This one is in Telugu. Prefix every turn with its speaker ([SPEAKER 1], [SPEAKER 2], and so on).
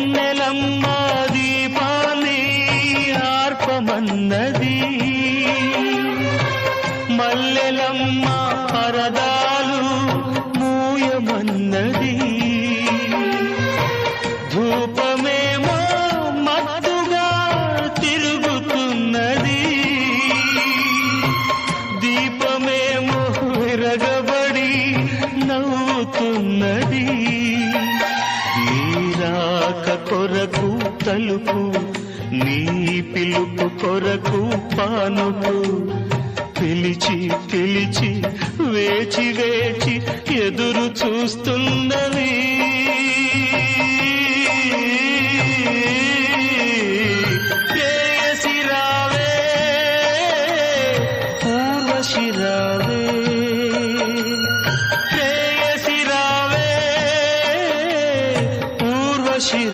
[SPEAKER 1] వెన్నెలమ్మ దీపాన్ని ఆర్పమన్నది, మల్లెలమ్మ పరదాలు మూయమన్నది, ధూపమేమో మత్తుగా తిరుగుతున్నది, దీపమేమో విరగబడి నవ్వుతున్నది. నీరాక కొరకు తలుపు, నీ పిలుపు కొరకు పానుపు, పిలిచి పిలిచి వేచి వేచి ఎదురు చూస్తున్నవి.